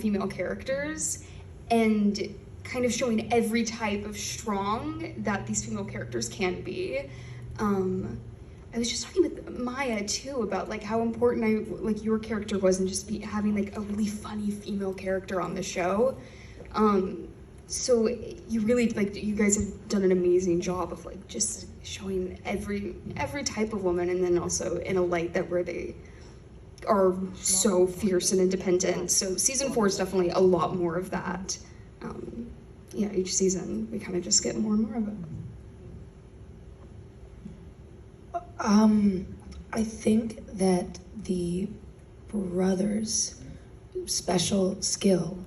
female characters and kind of showing every type of strong that these female characters can be. I was just talking with Maya too about like how important your character was, and just having like a really funny female character on the show. So you really, you guys have done an amazing job of like just showing every type of woman, and then also in a light where they are so fierce and independent. So season 4 is definitely a lot more of that. Yeah, each season we kind of just get more and more of it. I think that the brothers' special skill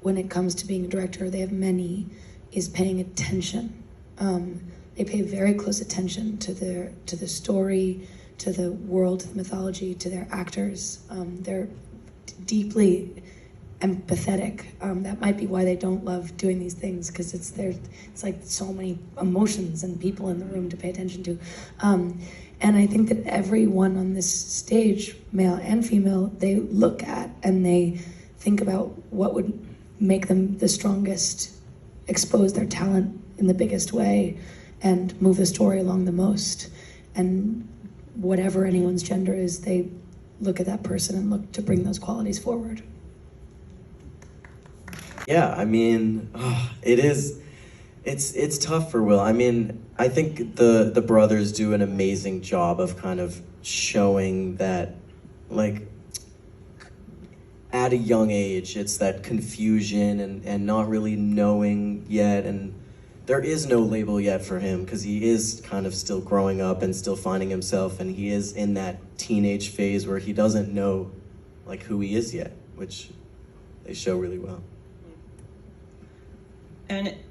when it comes to being a director, they have many, is paying attention. They pay very close attention to the story, to the world, to the mythology, to their actors. They're deeply empathetic. That might be why they don't love doing these things, because it's like so many emotions and people in the room to pay attention to. And I think that everyone on this stage, male and female, they look at and they think about what would make them the strongest, expose their talent in the biggest way, and move the story along the most. And whatever anyone's gender is, they look at that person and look to bring those qualities forward. Yeah, I mean, it's tough for Will. I mean, I think the brothers do an amazing job of kind of showing that, like, at a young age, it's that confusion and not really knowing yet, and there is no label yet for him because he is kind of still growing up and still finding himself, and he is in that teenage phase where he doesn't know like who he is yet, which they show really well.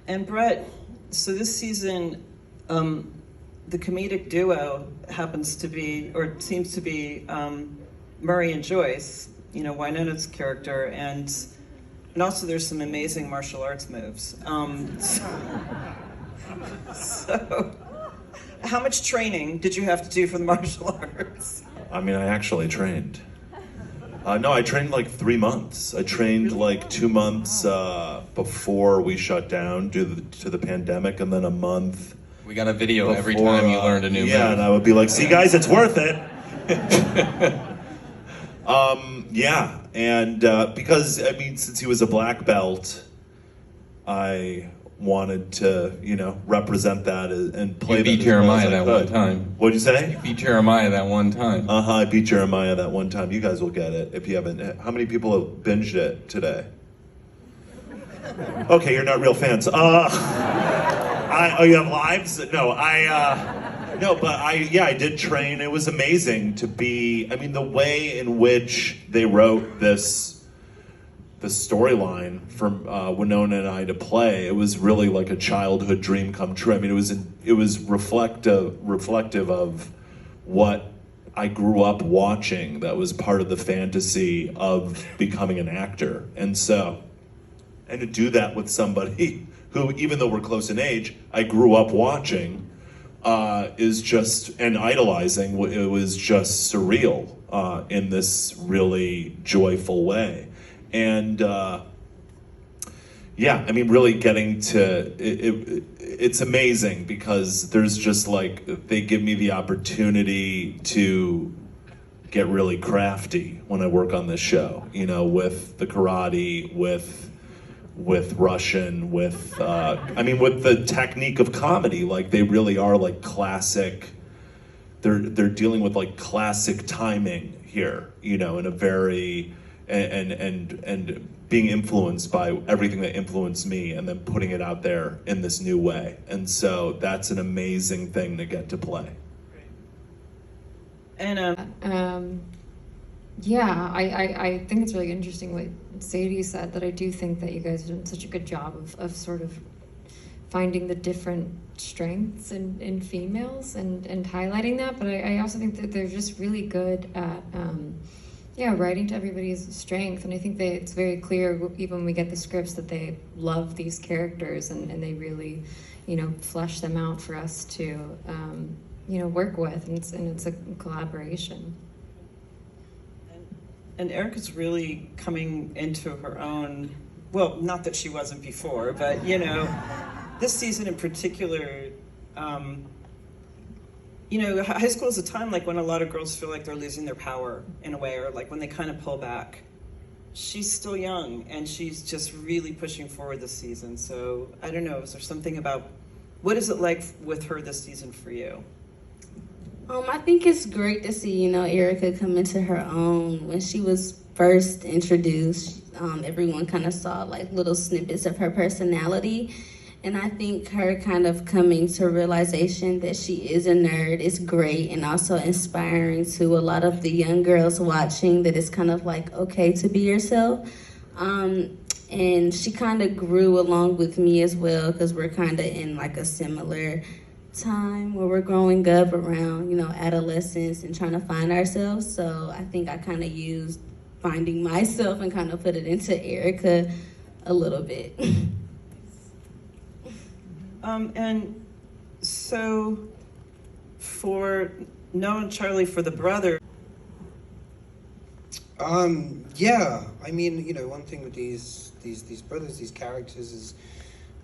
And Brett, so this season, the comedic duo happens to be, or seems to be, Murray and Joyce, you know, Wynona's character, and also there's some amazing martial arts moves. So, how much training did you have to do for the martial arts? I mean, I actually trained. No, I trained like 3 months. I trained like 2 months before we shut down due to the pandemic, and then a month. We got a video before, every time you learned a new move. Yeah, and I would be like, see guys, it's worth it. Yeah, and because, I mean, since he was a black belt, I wanted to, you know, represent that and play that. You beat Jeremiah that one time. What'd you say? You beat Jeremiah that one time. I beat Jeremiah that one time. You guys will get it if you haven't. How many people have binged it today? Okay, you're not real fans. Oh, you have lives? No, I did train. It was amazing to be, I mean, the way in which they wrote the storyline for Winona and I to play, it was really like a childhood dream come true. I mean, it was reflective of what I grew up watching. That was part of the fantasy of becoming an actor. And to do that with somebody who, even though we're close in age, I grew up watching, is just, and idolizing, it was just surreal in this really joyful way. And yeah, I mean, really getting to it's amazing because there's just like, they give me the opportunity to get really crafty when I work on this show, you know, with the karate, with Russian, with I mean, with the technique of comedy. Like, they really are like classic, they're dealing with like classic timing here, you know, in a very, and being influenced by everything that influenced me and then putting it out there in this new way. And so that's an amazing thing to get to play. And yeah, I think it's really interesting what Sadie said, that I do think that you guys have done such a good job of sort of finding the different strengths in females and highlighting that, but I also think that they're just really good at writing to everybody's strength, and I think that it's very clear even when we get the scripts that they love these characters and they really, you know, flesh them out for us to you know, work with, and it's a collaboration. And Erica's really coming into her own. Well, not that she wasn't before, but you know, this season in particular, you know, high school is a time like when a lot of girls feel like they're losing their power in a way, or like when they kind of pull back. She's still young, and she's just really pushing forward this season. So I don't know, is there something about, what is it like with her this season for you? I think it's great to see, you know, Erica come into her own. When she was first introduced, everyone kind of saw like little snippets of her personality. And I think her kind of coming to realization that she is a nerd is great, and also inspiring to a lot of the young girls watching that it's kind of like okay to be yourself. And she kind of grew along with me as well, because we're kind of in like a similar time where we're growing up around, you know, adolescence and trying to find ourselves. So I think I kind of used finding myself and kind of put it into Erica a little bit. And so for Noah and Charlie, for the brother. Yeah, I mean, you know, one thing with these brothers, these characters is,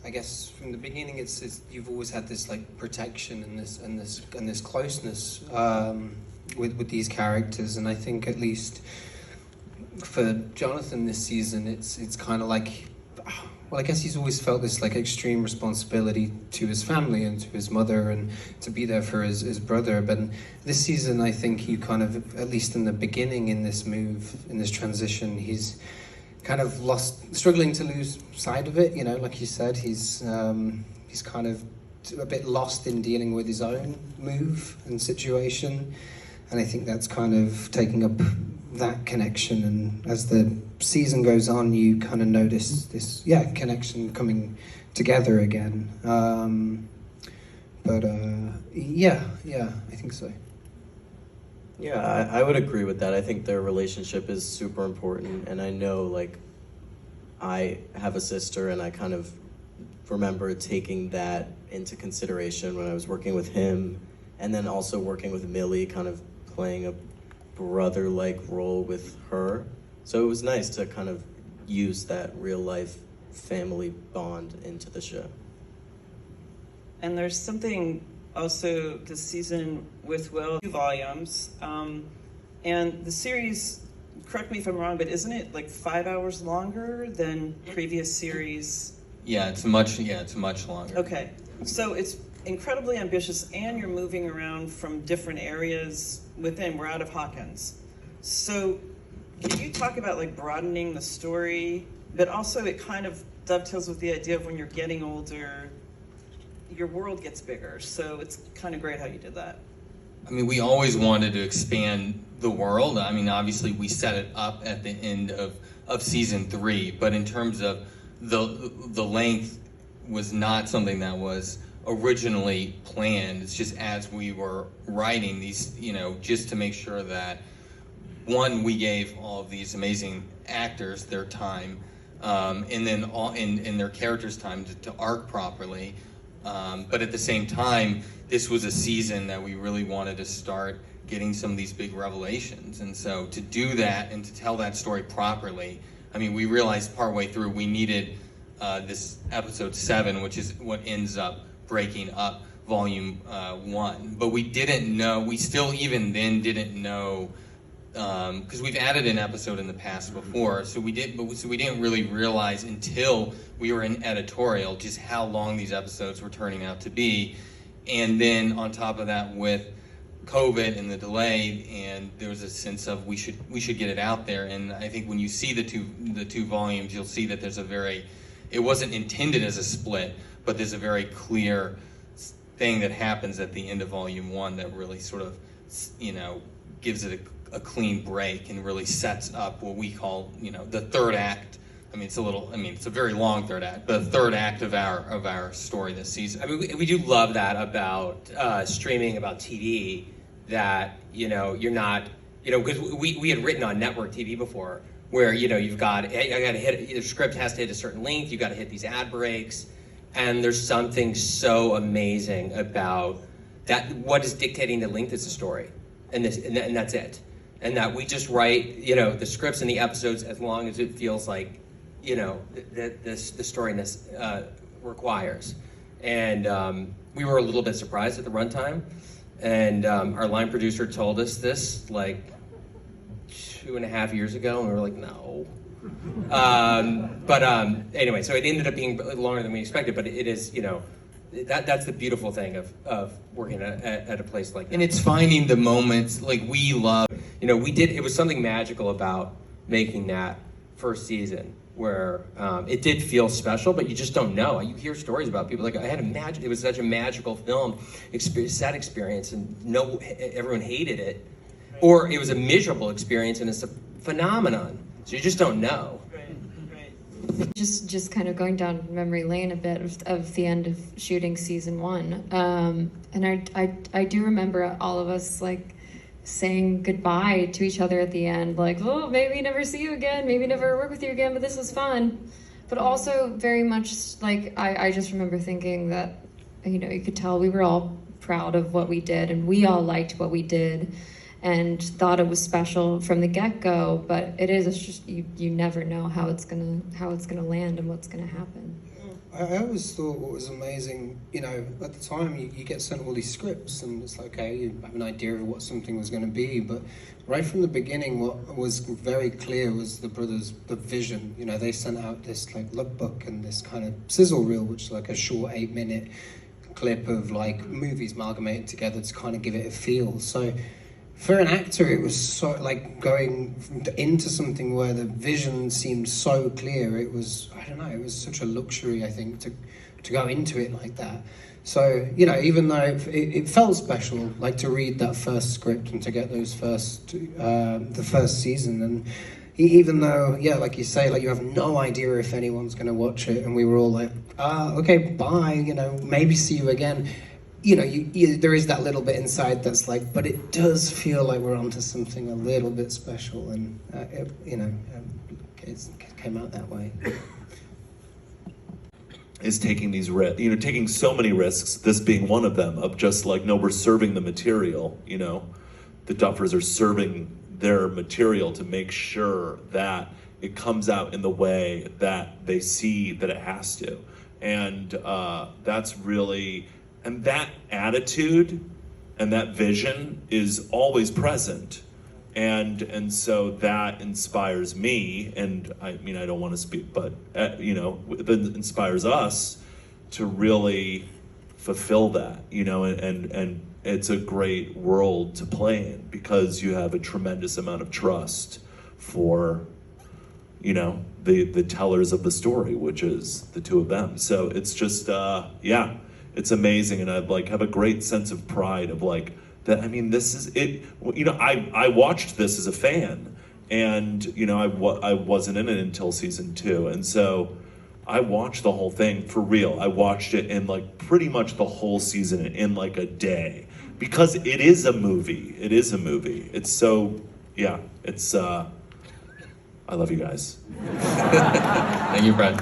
I guess from the beginning, it's you've always had this like protection and this closeness with these characters, and I think at least for Jonathan this season, it's kind of like, well, I guess he's always felt this like extreme responsibility to his family and to his mother and to be there for his brother. But this season, I think he kind of, at least in the beginning, in this move, in this transition, he's kind of struggling to lose sight of it. You know, like you said, he's kind of a bit lost in dealing with his own move and situation. And I think that's kind of taking up that connection, and as the season goes on, you kind of notice this connection coming together again. I think so. Yeah, I would agree with that. I think their relationship is super important, and I know, like, I have a sister, and I kind of remember taking that into consideration when I was working with him, and then also working with Millie, kind of playing a brother-like role with her. So it was nice to kind of use that real-life family bond into the show. And there's something also this season with Will, 2 volumes, and the series, correct me if I'm wrong, but isn't it like 5 hours longer than previous series? Yeah, it's much longer. Okay, so it's incredibly ambitious, and you're moving around from different areas within. We're out of Hawkins. So can you talk about like broadening the story, but also it kind of dovetails with the idea of when you're getting older, your world gets bigger. So it's kind of great how you did that. I mean, we always wanted to expand the world. I mean, obviously we set it up at the end of season 3, but in terms of the length was not something that was originally planned. It's just as we were writing these, you know, just to make sure that, one, we gave all of these amazing actors their time, and then in their characters' time to arc properly. But at the same time, this was a season that we really wanted to start getting some of these big revelations. And so to do that and to tell that story properly, I mean, we realized partway through we needed this episode 7, which is what ends up breaking up volume 1. But we didn't know, we still even then didn't know, because we've added an episode in the past before, so we didn't really realize until we were in editorial just how long these episodes were turning out to be. And then on top of that, with COVID and the delay, and there was a sense of we should get it out there. And I think when you see the two volumes, you'll see that there's it wasn't intended as a split, but there's a very clear thing that happens at the end of volume 1 that really sort of, you know, gives it a clean break and really sets up what we call, you know, the third act. I mean, it's a very long third act, but the third act of our story this season. I mean, we do love that about streaming, about TV, that, you know, you're not, you know, because we had written on network TV before, where, you know, you got to hit, the script has to hit a certain length, you got to hit these ad breaks, and there's something so amazing about that. What is dictating the length is the story, and that's it. and that we just write, you know, the scripts and the episodes as long as it feels like, you know, the story requires. And we were a little bit surprised at the runtime, and our line producer told us this like 2.5 years ago, and we were like, no. Anyway, so it ended up being longer than we expected, but it is, you know, that's the beautiful thing of working at a place like that. And it's finding the moments, like we love. You know, it was something magical about making that first season where it did feel special, but you just don't know. You hear stories about people like, it was such a magical film set experience, and everyone hated it. Or it was a miserable experience and it's a phenomenon. So you just don't know. Just kind of going down memory lane a bit of the end of shooting season 1. And I do remember all of us like saying goodbye to each other at the end, like, oh, maybe never see you again, maybe never work with you again, but this was fun. But also very much like, I just remember thinking that, you know, you could tell we were all proud of what we did, and we all liked what we did and thought it was special from the get-go, but it's just, you never know how it's gonna land and what's gonna happen. I always thought what was amazing, you know, at the time you get sent all these scripts and it's like, okay, you have an idea of what something was going to be, but right from the beginning what was very clear was the brothers, the vision. You know, they sent out this like lookbook and this kind of sizzle reel, which is like a short 8-minute clip of like movies amalgamated together to kind of give it a feel. So for an actor, it was so like going into something where the vision seemed so clear. It was, I don't know, it was such a luxury, I think, to go into it like that. So, you know, even though it felt special, like to read that first script and to get those the first season, and even though, yeah, like you say, like you have no idea if anyone's going to watch it, and we were all like, okay, bye, you know, maybe see you again. You know, there is that little bit inside that's like, but it does feel like we're onto something a little bit special, and it came out that way. Is taking these risks, you know, taking so many risks, this being one of them, of just like, no, we're serving the material, you know, the Duffers are serving their material to make sure that it comes out in the way that they see that it has to. And that's really, and that attitude and that vision is always present. And so that inspires me, and I mean, I don't want to speak, but you know, it inspires us to really fulfill that, you know, and it's a great world to play in because you have a tremendous amount of trust for, you know, the tellers of the story, which is the two of them. So it's just, yeah, it's amazing, and I like have a great sense of pride of like, that, I mean, this is it. You know, I watched this as a fan, and you know, I wasn't in it until season 2, and so I watched the whole thing for real. I watched it in like pretty much the whole season in like a day because it is a movie. It is a movie. It's so, yeah. It's I love you guys. Thank you, Brad.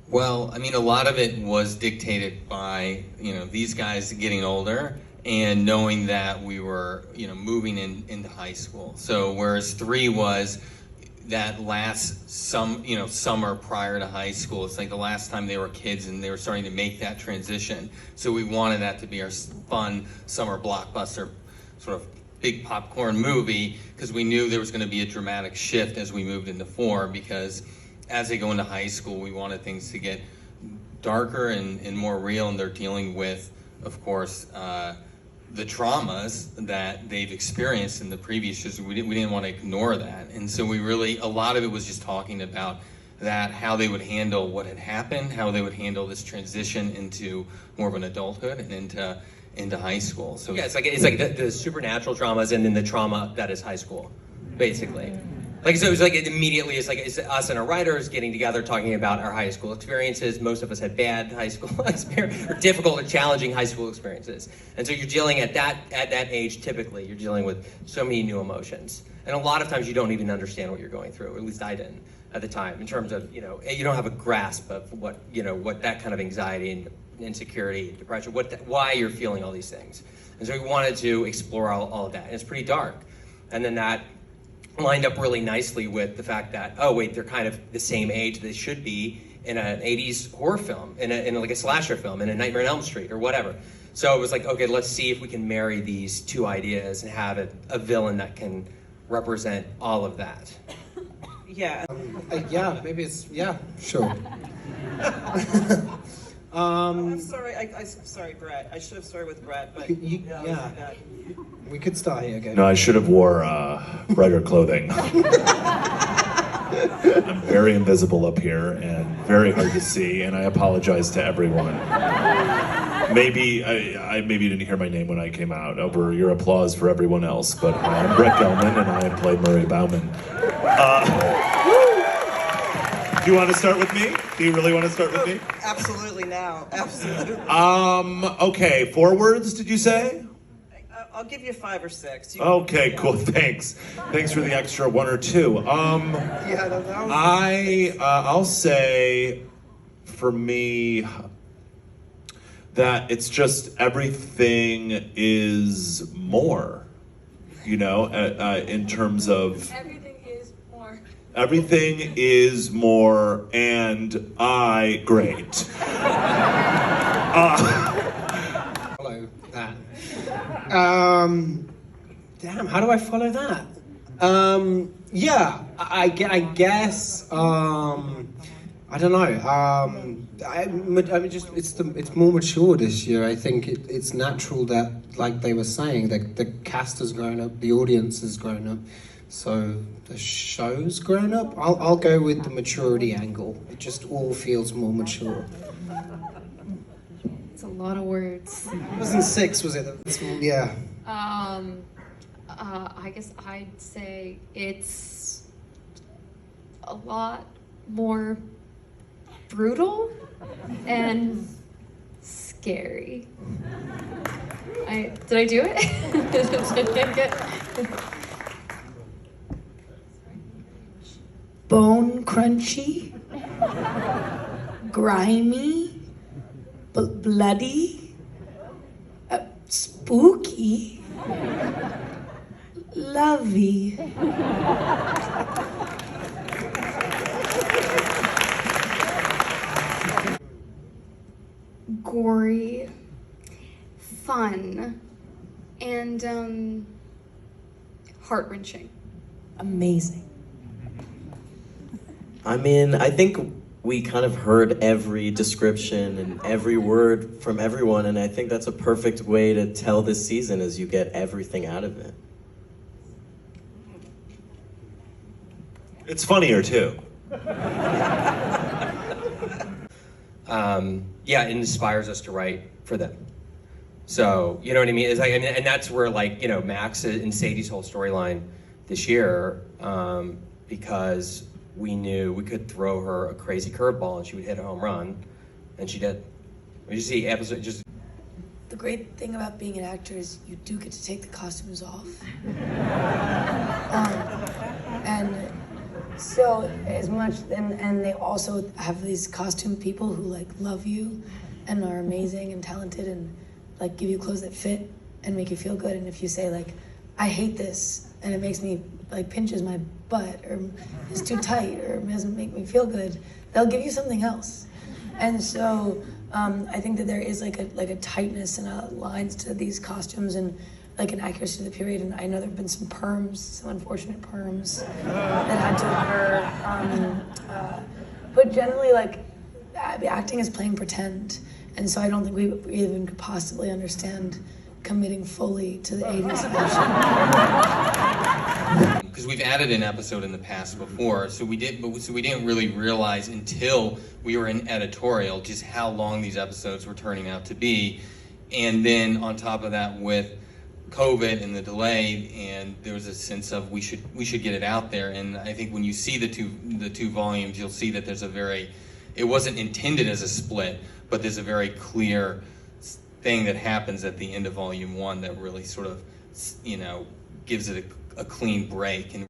Well, I mean, a lot of it was dictated by, you know, these guys getting older and knowing that we were, you know, moving into high school. So whereas 3 was that last summer prior to high school, it's like the last time they were kids and they were starting to make that transition. So we wanted that to be our fun summer blockbuster, sort of big popcorn movie, because we knew there was going to be a dramatic shift as we moved into 4, because as they go into high school, we wanted things to get darker and more real, and they're dealing with, of course, the traumas that they've experienced in the previous years. We didn't want to ignore that, and so a lot of it was just talking about that, how they would handle what had happened, how they would handle this transition into more of an adulthood and into high school. So yeah, it's like the supernatural traumas and then the trauma that is high school, basically. Like, so it was like immediately, it's us and our writers getting together, talking about our high school experiences. Most of us had bad high school experiences, or difficult and challenging high school experiences. And so you're dealing at that age, typically, you're dealing with so many new emotions. And a lot of times you don't even understand what you're going through. At least I didn't at the time, in terms of, you don't have a grasp of what that kind of anxiety and insecurity, depression, why you're feeling all these things. And so we wanted to explore all of that. And it's pretty dark. And then that lined up really nicely with the fact that, oh wait, they're kind of the same age they should be in an 80s horror film, in like a slasher film, in a Nightmare on Elm Street or whatever. So it was like, okay, let's see if we can marry these two ideas and have a villain that can represent all of that. Yeah. Yeah, maybe it's, yeah, sure. I'm sorry, I'm sorry, Brett. I should have started with Brett, but Yeah, we could start here again. No, I should have wore brighter clothing. I'm very invisible up here and very hard to see, and I apologize to everyone. Maybe I maybe didn't hear my name when I came out over your applause for everyone else, but I'm Brett Gelman and I play Murray Bauman. Do you want to start with me? Do you really want to start with me? absolutely now, absolutely. Okay, 4 words, did you say? I'll give you 5 or 6. Okay, cool, thanks. Thanks for the extra 1 or 2. Yeah, that was... I'll say, for me, that it's just everything is more, in terms of... Everything is more. Everything is more, and great. Follow that. Damn, how do I follow that? Yeah, I guess, I don't know. I mean, just it's more mature this year. I think it's natural that, like they were saying, that the cast has grown up, the audience has grown up, so the show's grown up. I'll go with the maturity angle. It just all feels more mature. It's a lot of words. It wasn't 6, was it? Yeah. I guess I'd say it's a lot more brutal and scary. Did I do it? Bone crunchy, grimy, bloody, spooky, lovey. Gory, fun, and heart-wrenching. Amazing. I mean, I think we kind of heard every description and every word from everyone, and I think that's a perfect way to tell this season, is you get everything out of it. It's funnier too. Yeah, it inspires us to write for them. So, you know what I mean? It's like, and that's where, like, Max and Sadie's whole storyline this year, because we knew we could throw her a crazy curveball and she would hit a home run, and she did. You see episode just. The great thing about being an actor is you do get to take the costumes off. And so as much, and they also have these costume people who like love you and are amazing and talented and like give you clothes that fit and make you feel good. And if you say like, I hate this and it makes me like pinches my butt or is too tight or doesn't make me feel good, they'll give you something else. And so I think that there is like a tightness and a lines to these costumes and like an accuracy to the period. And I know there have been some perms, some unfortunate perms that had to occur. But generally, like, acting is playing pretend. And so I don't think we even could possibly understand committing fully to the 80s version. Because we've added an episode in the past before, so we didn't really realize until we were in editorial just how long these episodes were turning out to be. And then on top of that, with COVID and the delay, and there was a sense of we should get it out there. And I think when you see the two volumes, you'll see that there's it wasn't intended as a split, but there's a very clear thing that happens at the end of volume 1 that really sort of, gives it a clean break. And